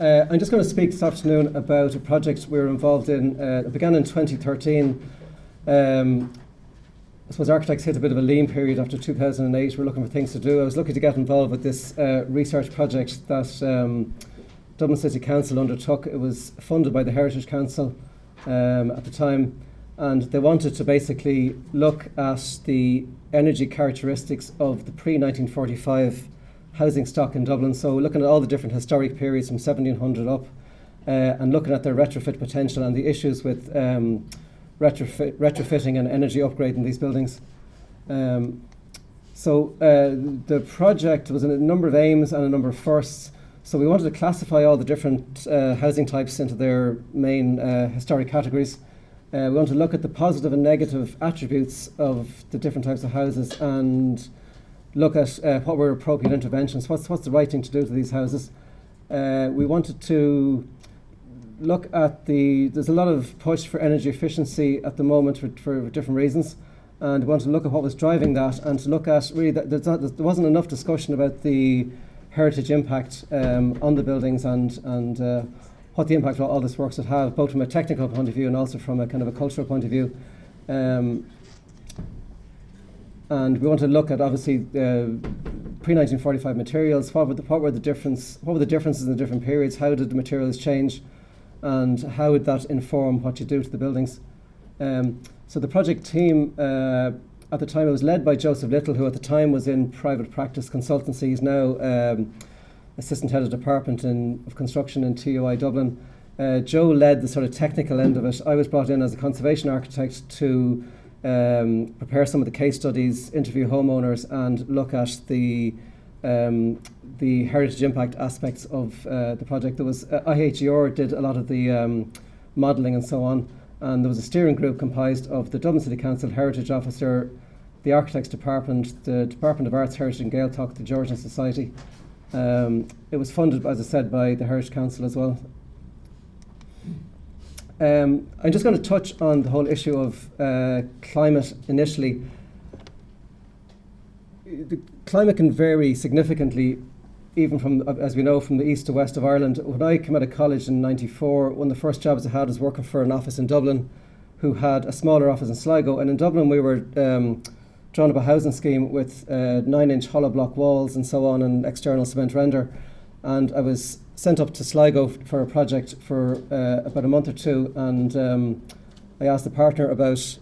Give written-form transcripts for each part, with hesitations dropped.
I'm just going to speak this afternoon about a project we were involved in. It began in 2013. I suppose architects hit a bit of a lean period after 2008. We're looking for things to do. I was lucky to get involved with this research project that Dublin City Council undertook. It was funded by the Heritage Council at the time, and they wanted to basically look at the energy characteristics of the pre-1945 housing stock in Dublin. So looking at all the different historic periods from 1700 up and looking at their retrofit potential and the issues with retrofitting and energy upgrading these buildings. So the project was a number of aims and a number of firsts. So we wanted to classify all the different housing types into their main historic categories. We want to look at the positive and negative attributes of the different types of houses and look at what were appropriate interventions, what's the right thing to do to these houses. We wanted to look at there's a lot of push for energy efficiency at the moment for different reasons, and we wanted to look at what was driving that and to look at really that there wasn't enough discussion about the heritage impact on the buildings and what the impact of all this works would have, both from a technical point of view and also from a kind of a cultural point of view. And we want to look at obviously pre-1945 materials. What were the differences in the different periods? How did the materials change, and how would that inform what you do to the buildings? So the project team at the time, it was led by Joseph Little, who at the time was in private practice consultancy. He's now assistant head of department of construction in TUI Dublin. Joe led the sort of technical end of it. I was brought in as a conservation architect to prepare some of the case studies, interview homeowners, and look at the heritage impact aspects of the project. There was IHER did a lot of the modelling and so on, and there was a steering group comprised of the Dublin City Council Heritage Officer, the Architects Department, the Department of Arts, Heritage and Gaeltacht, the Georgian Society. It was funded, as I said, by the Heritage Council as well. I'm just going to touch on the whole issue of climate initially. The climate can vary significantly, even from, as we know, from the east to west of Ireland. When I came out of college in '94, one of the first jobs I had was working for an office in Dublin who had a smaller office in Sligo. And in Dublin we were drawn up a housing scheme with 9-inch hollow block walls and so on, and external cement render. And I was sent up to Sligo for a project for about a month or two, and I asked the partner about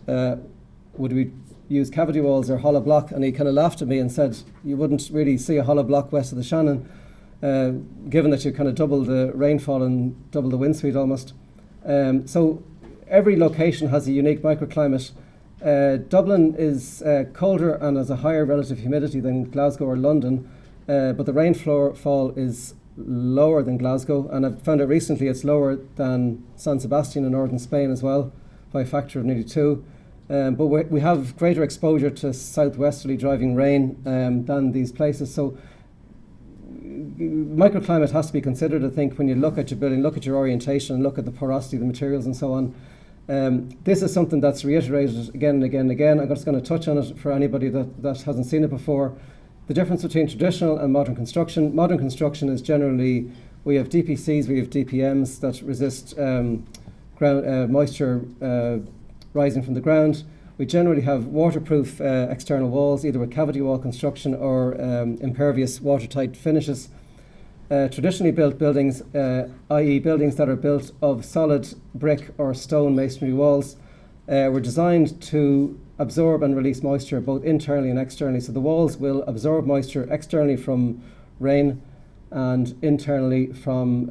would we use cavity walls or hollow block, and he kind of laughed at me and said you wouldn't really see a hollow block west of the Shannon, given that you kind of double the rainfall and double the wind speed almost. So every location has a unique microclimate. Dublin is colder and has a higher relative humidity than Glasgow or London, but the rainfall is lower than Glasgow, and I've found out recently it's lower than San Sebastian in northern Spain as well, by a factor of nearly 2. But we have greater exposure to southwesterly driving rain than these places. So microclimate has to be considered, I think, when you look at your building, look at your orientation, look at the porosity of the materials and so on. This is something that's reiterated again and again and again. I'm just going to touch on it for anybody that hasn't seen it before. The difference between traditional and modern construction. Modern construction is generally, we have DPCs, we have DPMs that resist moisture rising from the ground. We generally have waterproof external walls, either with cavity wall construction or impervious watertight finishes. Traditionally built buildings, i.e. buildings that are built of solid brick or stone masonry walls, were designed to absorb and release moisture both internally and externally. So the walls will absorb moisture externally from rain and internally from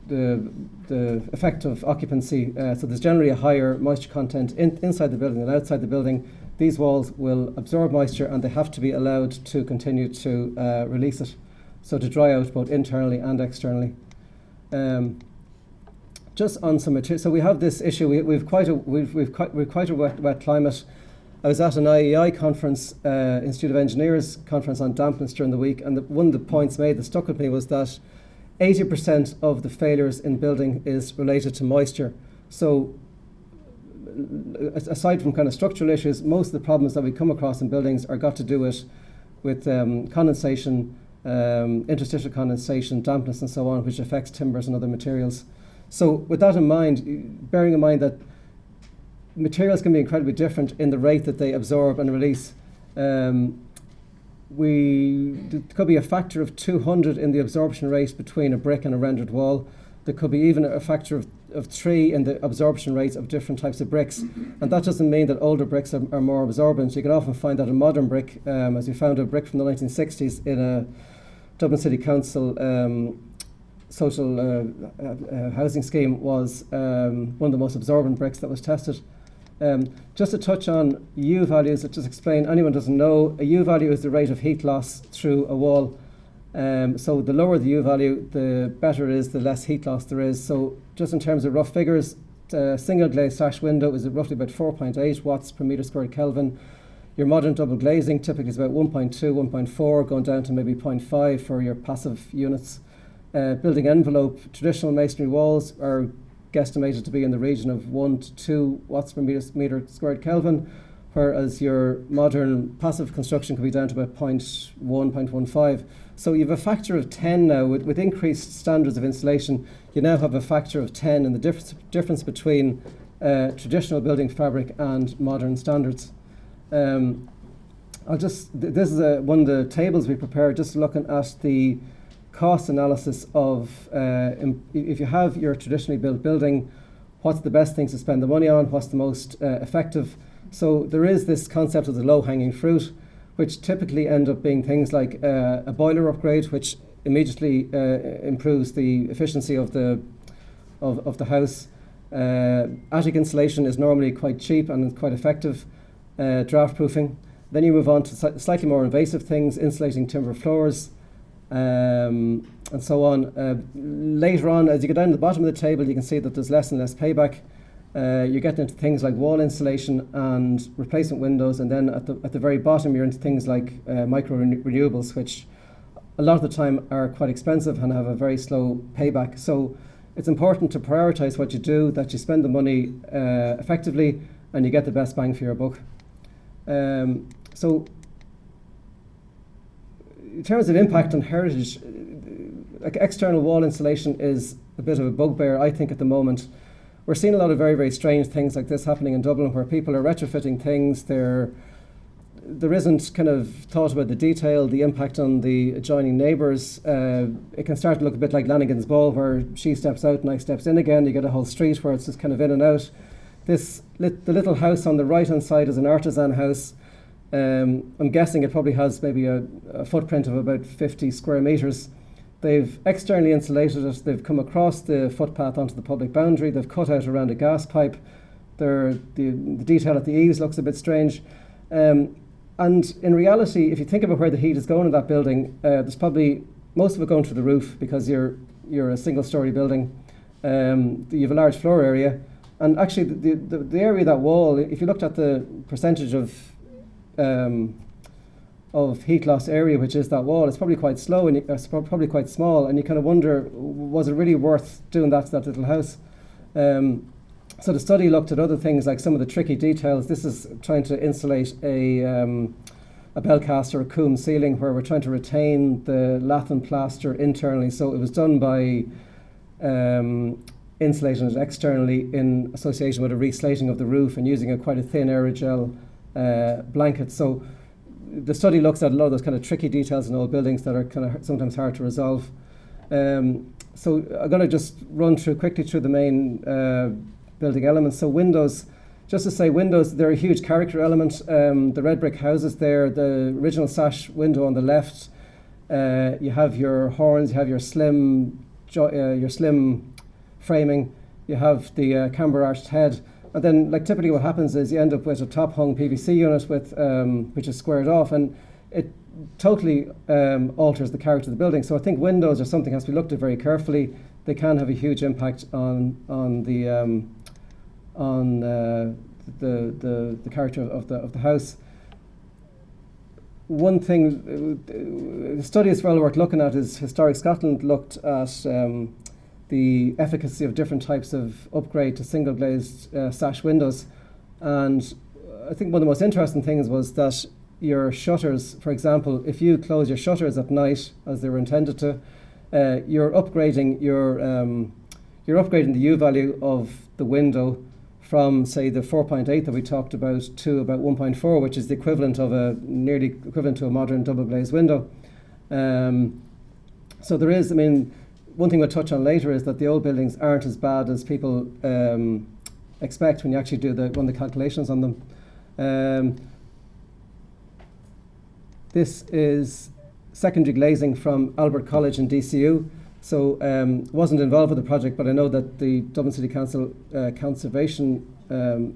the effect of occupancy. So there's generally a higher moisture content inside the building than outside the building. These walls will absorb moisture and they have to be allowed to continue to release it, so to dry out both internally and externally. Just on some material, so we have this issue. We've quite a wet climate. I was at an IEI conference, Institute of Engineers conference on dampness during the week, and one of the points made that stuck with me was that 80% of the failures in building is related to moisture. So aside from kind of structural issues, most of the problems that we come across in buildings are got to do with condensation, interstitial condensation, dampness and so on, which affects timbers and other materials. So with that in mind, bearing in mind that materials can be incredibly different in the rate that they absorb and release, there could be a factor of 200 in the absorption rate between a brick and a rendered wall. There could be even a factor of 3 in the absorption rates of different types of bricks. And that doesn't mean that older bricks are more absorbent. You can often find that a modern brick, as we found a brick from the 1960s in a Dublin City Council social housing scheme, was one of the most absorbent bricks that was tested. Just to touch on U values, just explain, anyone doesn't know, a U value is the rate of heat loss through a wall. So the lower the U value, the better it is, the less heat loss there is. So just in terms of rough figures, single glazed sash window is roughly about 4.8 watts per metre squared Kelvin. Your modern double glazing typically is about 1.2, 1.4, going down to maybe 0.5 for your passive units. Building envelope, traditional masonry walls are guesstimated to be in the region of 1 to 2 watts per metre squared Kelvin, whereas your modern passive construction could be down to about 0.1, 0.15. So you have a factor of 10 now. With increased standards of insulation, you now have a factor of 10 in the difference between traditional building fabric and modern standards. This is one of the tables we prepared, just looking at the cost analysis of if you have your traditionally built building, what's the best things to spend the money on, what's the most effective. So there is this concept of the low-hanging fruit, which typically end up being things like a boiler upgrade, which immediately improves the efficiency of the house. Attic insulation is normally quite cheap and quite effective. Draft proofing. Then you move on to slightly more invasive things, insulating timber floors, and so on. Later on, as you go down to the bottom of the table, you can see that there's less and less payback. You're getting into things like wall insulation and replacement windows, and then at the very bottom you're into things like micro renewables, which a lot of the time are quite expensive and have a very slow payback. So it's important to prioritise what you do, that you spend the money effectively and you get the best bang for your buck. So in terms of impact on heritage, like external wall insulation is a bit of a bugbear, I think, at the moment. We're seeing a lot of very, very strange things like this happening in Dublin, where people are retrofitting things. There isn't kind of thought about the detail, the impact on the adjoining neighbours. It can start to look a bit like Lanigan's Ball, where she steps out and I steps in again. You get a whole street where it's just kind of in and out. The little house on the right-hand side is an artisan house. I'm guessing it probably has maybe a footprint of about 50 square metres. They've externally insulated it. They've come across the footpath onto the public boundary. They've cut out around a gas pipe. The detail at the eaves looks a bit strange. And in reality, if you think about where the heat is going in that building, there's probably most of it going through the roof, because you're a single-storey building. You have a large floor area. And actually, the area of that wall, if you looked at the percentage of heat loss area, which is that wall, it's probably quite slow and it's probably quite small, and you kind of wonder, was it really worth doing that to that little house? So the study looked at other things, like some of the tricky details. This is trying to insulate a Belcast or a Coombe ceiling, where we're trying to retain the lath and plaster internally. So it was done by insulating it externally in association with a reslating of the roof and using quite a thin aerogel blanket. So the study looks at a lot of those kind of tricky details in old buildings that are kind of sometimes hard to resolve. So I'm going to just run quickly through the main building elements. So windows, just to say, windows, they're a huge character element. The red brick houses there, the original sash window on the left, you have your horns, you have your slim framing, you have the camber arched head, and then, like, typically what happens is you end up with a top hung PVC unit with which is squared off, and it totally alters the character of the building. So I think windows are something that has to be looked at very carefully. They can have a huge impact on the character of the house. One thing, the study is well worth looking at, is Historic Scotland looked at the efficacy of different types of upgrade to single glazed sash windows. And I think one of the most interesting things was that your shutters, for example, if you close your shutters at night as they were intended to, you're upgrading the U value of the window from, say, the 4.8 that we talked about to about 1.4, which is the equivalent of nearly equivalent to a modern double glazed window. So there is, I mean, one thing we'll touch on later is that the old buildings aren't as bad as people expect when you actually run the calculations on them. This is secondary glazing from Albert College in DCU. So wasn't involved with the project, but I know that the Dublin City Council conservation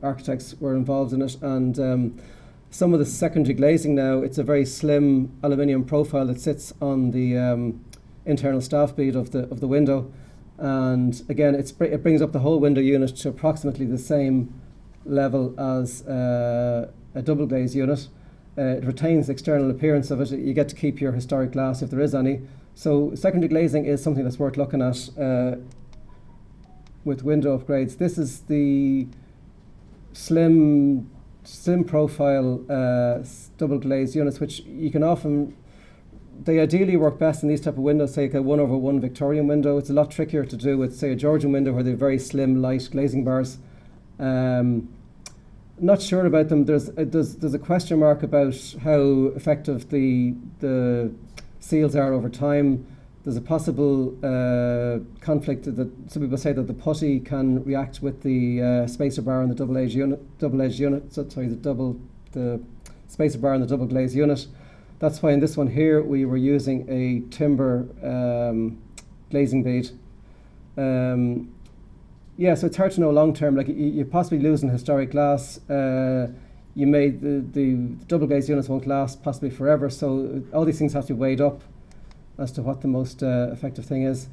architects were involved in it, and some of the secondary glazing now, it's a very slim aluminium profile that sits on the internal staff bead of the window, and again it brings up the whole window unit to approximately the same level as a double glazed unit. It retains the external appearance of it. You get to keep your historic glass if there is any. So secondary glazing is something that's worth looking at with window upgrades. This is the slim profile double glazed units, which you can often, they ideally work best in these type of windows, say like a 1/1 Victorian window. It's a lot trickier to do with, say, a Georgian window where they have very slim, light glazing bars. Not sure about them. There's a question mark about how effective the seals are over time. There's a possible conflict that some people say that the putty can react with the spacer bar in the double-edged unit. Sorry, the spacer bar in the double glazed unit. That's why in this one here we were using a timber glazing bead. Yeah, so it's hard to know long term. Like you're possibly losing historic glass. You made the double glazed units won't last possibly forever. So all these things have to be weighed up as to what the most effective thing is.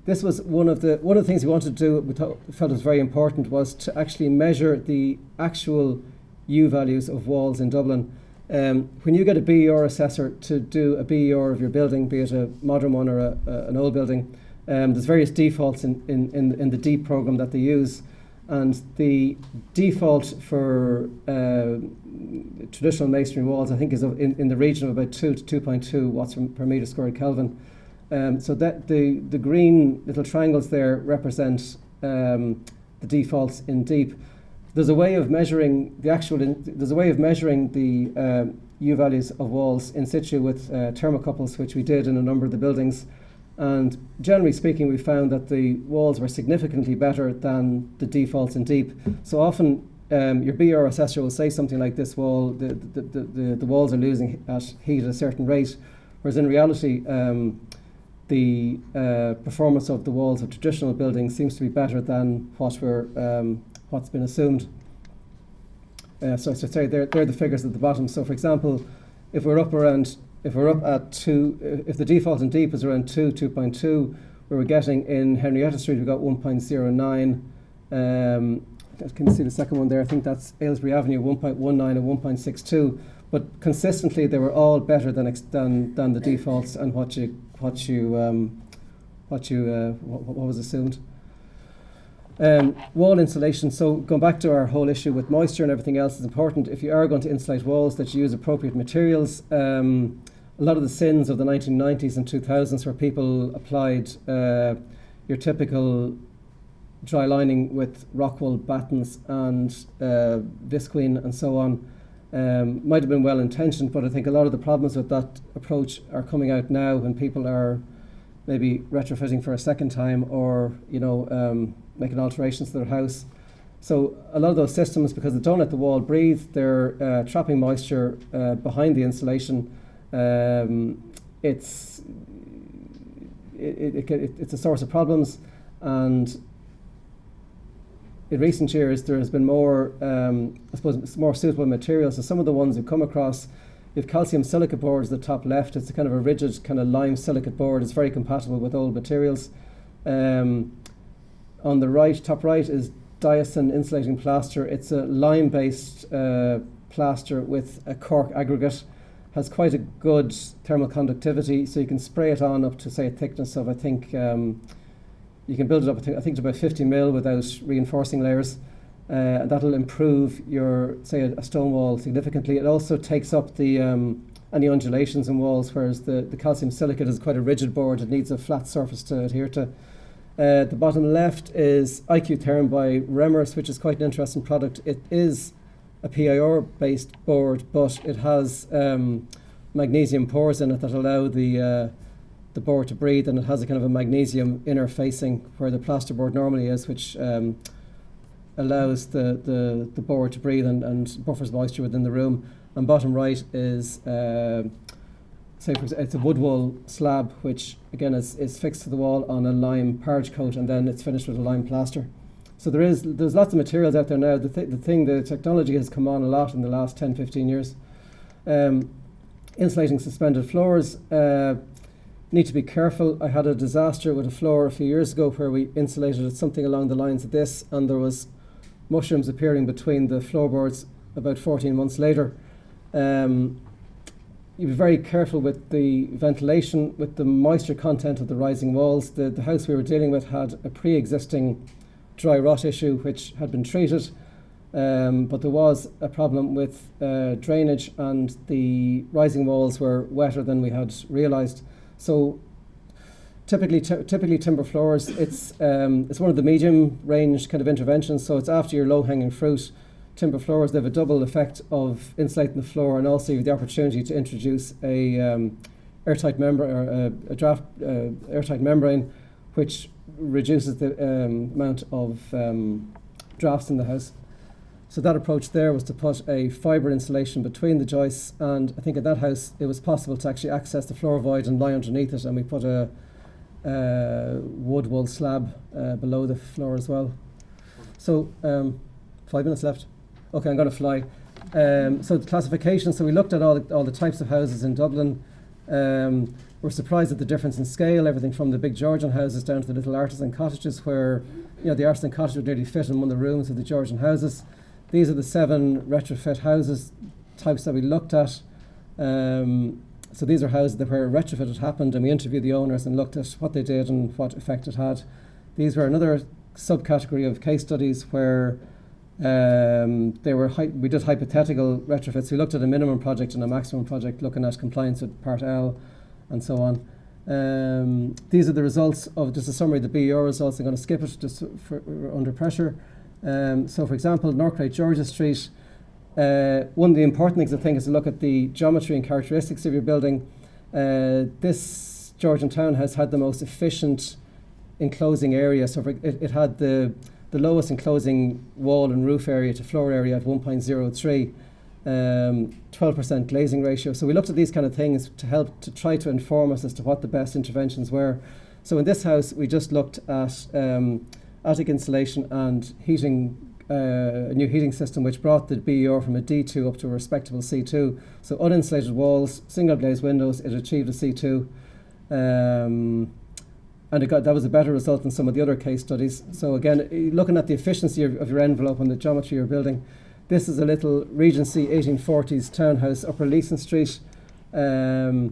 This was one of the things we wanted to do. We felt was very important was to actually measure the actual U values of walls in Dublin. When you get a BER assessor to do a BER of your building, be it a modern one or an old building, there's various defaults in the DEEP program that they use, and the default for traditional masonry walls, I think, is in the region of about 2 to 2.2 watts per meter squared Kelvin. So that the green little triangles there represent the defaults in DEEP. There's a way of measuring the U values of walls in situ with thermocouples, which we did in a number of the buildings. And generally speaking, we found that the walls were significantly better than the defaults in DEEP. So often your BR assessor will say something like this wall, the walls are losing heat at a certain rate, whereas in reality the performance of the walls of traditional buildings seems to be better than what's been assumed. So I should say they're the figures at the bottom. So for example, if we're up at 2, if the default in DEEP is around 2.2, we were getting in Henrietta Street, we got 1.09. Can you see the second one there? I think that's Aylesbury Avenue, 1.19 and 1.62. But consistently, they were all better than the defaults and what was assumed. Wall insulation. So going back to our whole issue with moisture and everything else, is important if you are going to insulate walls that you use appropriate materials. A lot of the sins of the 1990s and 2000s where people applied your typical dry lining with rockwool battens and visqueen and so on might have been well intentioned, but I think a lot of the problems with that approach are coming out now when people are maybe retrofitting for a second time or making alterations to their house. So a lot of those systems, because they don't let the wall breathe, they're trapping moisture behind the insulation. It's a source of problems, and in recent years there has been more, I suppose, more suitable materials. So some of the ones we've come across, you have calcium silicate boards at the top left. It's a kind of a rigid kind of lime silicate board. It's very compatible with old materials. On the right, top right, is Diason insulating plaster. It's a lime-based plaster with a cork aggregate. Has quite a good thermal conductivity, so you can spray it on up to, say, a thickness of, I think, you can build it up, I think, to about 50 mil without reinforcing layers. That'll improve your, say, a stone wall significantly. It also takes up the any undulations in walls, whereas the calcium silicate is quite a rigid board. It needs a flat surface to adhere to. The bottom left is IQ Therm by Remers, which is quite an interesting product. It is a PIR-based board, but it has magnesium pores in it that allow the board to breathe, and it has a kind of a magnesium inner facing where the plasterboard normally is, which allows the board to breathe and buffers moisture within the room. And bottom right is it's a wood wool slab, which again is fixed to the wall on a lime parge coat, and then it's finished with a lime plaster. So there's lots of materials out there now. The technology has come on a lot in the last 10-15 years. Insulating suspended floors. Need to be careful. I had a disaster with a floor a few years ago where we insulated it something along the lines of this, and there was mushrooms appearing between the floorboards about 14 months later. You be very careful with the ventilation, with the moisture content of the rising walls. The house we were dealing with had a pre-existing dry rot issue which had been treated, but there was a problem with drainage, and the rising walls were wetter than we had realised. So typically timber floors, it's one of the medium range kind of interventions, so it's after your low-hanging fruit. Timber floors, they have a double effect of insulating the floor, and also you have the opportunity to introduce a airtight airtight membrane, which reduces the amount of drafts in the house. So that approach there was to put a fibre insulation between the joists, and I think in that house it was possible to actually access the floor void and lie underneath it, and we put a wood wool slab below the floor as well. So 5 minutes left. Okay, I'm going to fly. So the classification, so we looked at all the types of houses in Dublin. We're surprised at the difference in scale, everything from the big Georgian houses down to the little artisan cottages where, the artisan cottage would nearly fit in one of the rooms of the Georgian houses. These are the 7 retrofit houses types that we looked at. So these are houses where a retrofit had happened, and we interviewed the owners and looked at what they did and what effect it had. These were another subcategory of case studies where we did hypothetical retrofits. We looked at a minimum project and a maximum project, looking at compliance with Part L and so on. These are the results of just a summary of the BER results. I'm going to skip it just for under pressure. So for example, Norcrate Georgia Street, one of the important things I think is to look at the geometry and characteristics of your building. This Georgian townhouse had the most efficient enclosing area. So it had the lowest enclosing wall and roof area to floor area at 1.03, 12% glazing ratio. So we looked at these kind of things to help to try to inform us as to what the best interventions were. So in this house, we just looked at attic insulation and heating, a new heating system which brought the BER from a D2 up to a respectable C2. So uninsulated walls, single glazed windows, it achieved a C2. And that was a better result than some of the other case studies. So again, looking at the efficiency of your envelope and the geometry of your building, this is a little Regency 1840s townhouse, Upper Leeson Street. There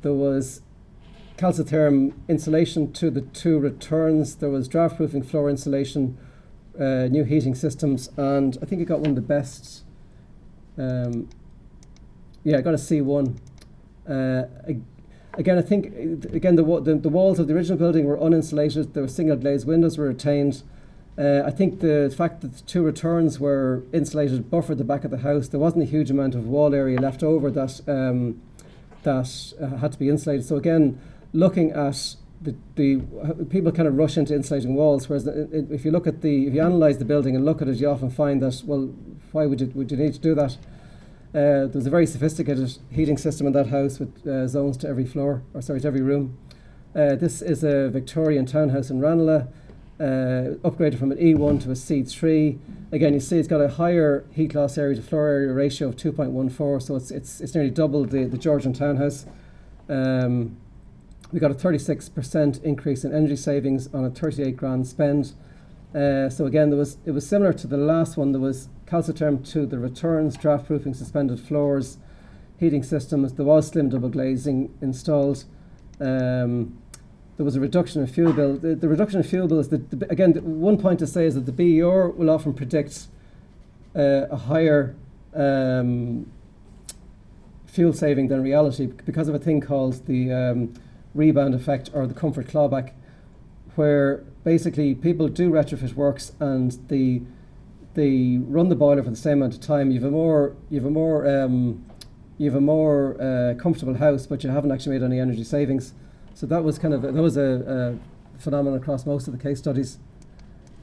was calcitherm insulation to the 2 returns. There was draft-proofing floor insulation, new heating systems, and I think it got one of the best. I got a C1. Again, I think the walls of the original building were uninsulated. There were single glazed windows were retained. I think the fact that the 2 returns were insulated buffered the back of the house. There wasn't a huge amount of wall area left over that had to be insulated. So again, looking at the people kind of rush into insulating walls, whereas if you analyse the building and look at it, you often find that, well, why would you need to do that? There was a very sophisticated heating system in that house with zones to every to every room. This is a Victorian townhouse in Ranelagh, upgraded from an E1 to a C3. Again, you see it's got a higher heat loss area to floor area ratio of 2.14, so it's nearly double the Georgian townhouse. We got a 36% increase in energy savings on a 38 grand spend. So again, it was similar to the last one. There was calcitherm to the returns, draft proofing suspended floors, heating systems. There was slim double glazing installed. there was a reduction in fuel bill. The reduction in fuel bill is again, one point to say is that the BER will often predict a higher fuel saving than reality because of a thing called the rebound effect or the comfort clawback, where basically people do retrofit works and they run the boiler for the same amount of time. You have a more comfortable house, but you haven't actually made any energy savings. So that was a phenomenon across most of the case studies.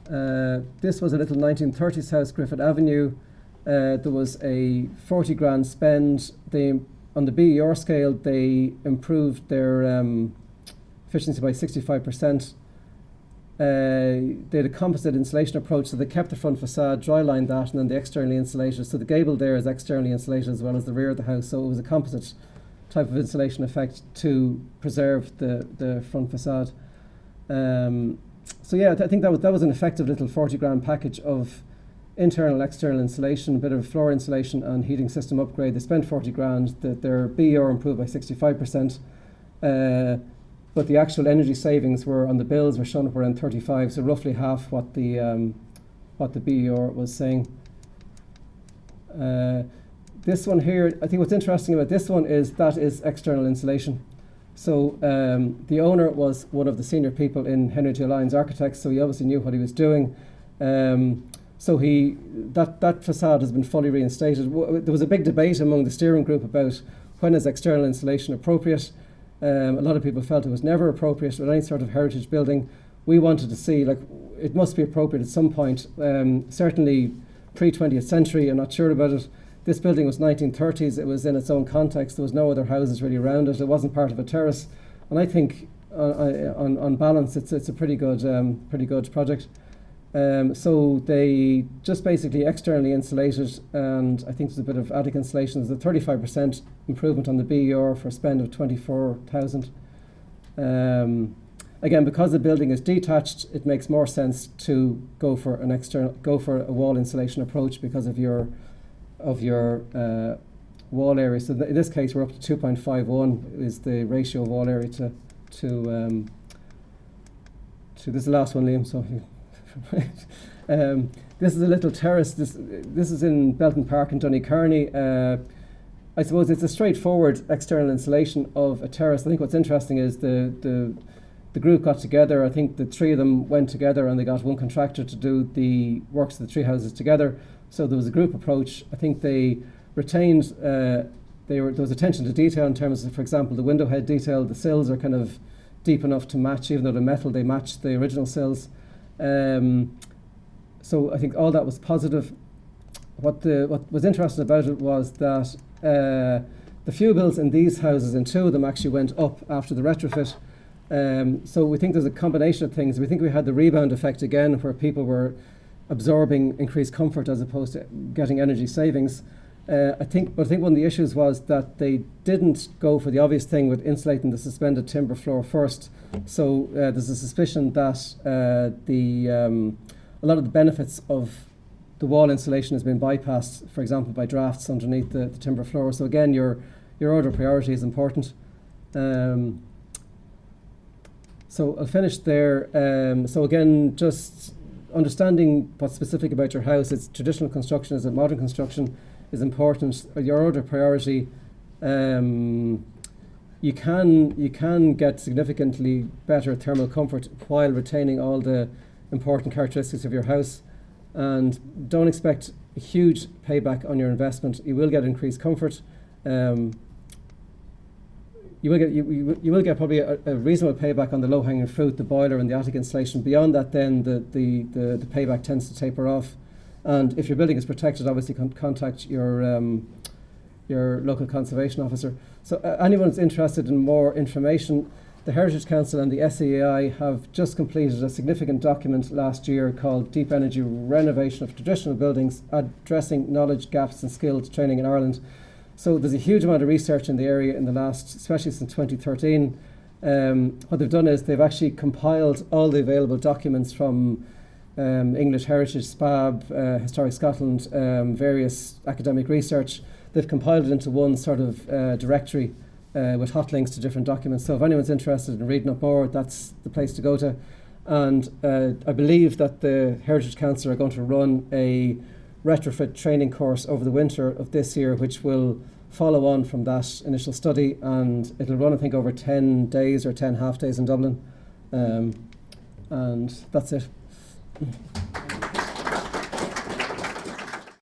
This was a little 1930s house, Griffith Avenue. There was a 40 grand spend. On the BER scale, they improved their efficiency by 65%. They had a composite insulation approach, so they kept the front facade, dry lined that, and then they externally insulated. So the gable there is externally insulated as well as the rear of the house. So it was a composite type of insulation effect to preserve the front facade. So yeah, I think that was an effective little 40 grand package of internal, external insulation, a bit of floor insulation and heating system upgrade. They spent 40 grand, their BER improved by 65%, but the actual energy savings were on the bills were shown up around 35, so roughly half what the BER was saying. This one here, I think what's interesting about this one is that is external insulation. So the owner was one of the senior people in Henry J. Lyons Architects, so he obviously knew what he was doing. So that facade has been fully reinstated. There was a big debate among the steering group about when is external insulation appropriate. A lot of people felt it was never appropriate with any sort of heritage building. We wanted to see, like, it must be appropriate at some point. Certainly pre-20th century, I'm not sure about it. This building was 1930s. It was in its own context. There was no other houses really around it. It wasn't part of a terrace. And I think, on balance, it's a pretty good project. So they just basically externally insulated, and I think there's a bit of attic insulation. There's a 35% improvement on the BER for a spend of 24,000. Again, because the building is detached, it makes more sense to go for a wall insulation approach because of your wall area. So in this case, we're up to 2.51 is the ratio of wall area to this is the last one, Liam. So. This is a little terrace. This is in Belton Park in Donecarney. I suppose it's a straightforward external insulation of a terrace. I think what's interesting is the group got together. I think the three of them went together and they got one contractor to do the works of the three houses together. So there was a group approach. I think they retained. There was attention to detail in terms of, for example, the window head detail. The sills are kind of deep enough to match, even though they're metal, they match the original sills. So I think all that was positive. What was interesting about it was that the fuel bills in these houses, and two of them actually went up after the retrofit. So we think there's a combination of things. We think we had the rebound effect again, where people were absorbing increased comfort as opposed to getting energy savings. I think one of the issues was that they didn't go for the obvious thing with insulating the suspended timber floor first. So there's a suspicion that a lot of the benefits of the wall insulation has been bypassed, for example, by drafts underneath the timber floor. So again, your order of priority is important. So I'll finish there. So again, just understanding what's specific about your house. It's traditional construction, is it modern construction, is important. Your order of priority, you can get significantly better thermal comfort while retaining all the important characteristics of your house, and don't expect a huge payback on your investment. You will get increased comfort. You will get probably a reasonable payback on the low-hanging fruit, the boiler and the attic insulation. Beyond that, then the payback tends to taper off. And if your building is protected, obviously contact your local conservation officer. So anyone who's interested in more information, the Heritage Council and the SEAI have just completed a significant document last year called Deep Energy Renovation of Traditional Buildings, Addressing Knowledge Gaps and Skills Training in Ireland. So there's a huge amount of research in the area in the last, especially since 2013. What they've done is they've actually compiled all the available documents from English Heritage, SPAB, Historic Scotland, various academic research. They've compiled it into one sort of directory with hot links to different documents. So if anyone's interested in reading up more, that's the place to go to. And I believe that the Heritage Council are going to run a retrofit training course over the winter of this year, which will follow on from that initial study, and it'll run, I think, over 10 days or 10 half days in Dublin. And that's it.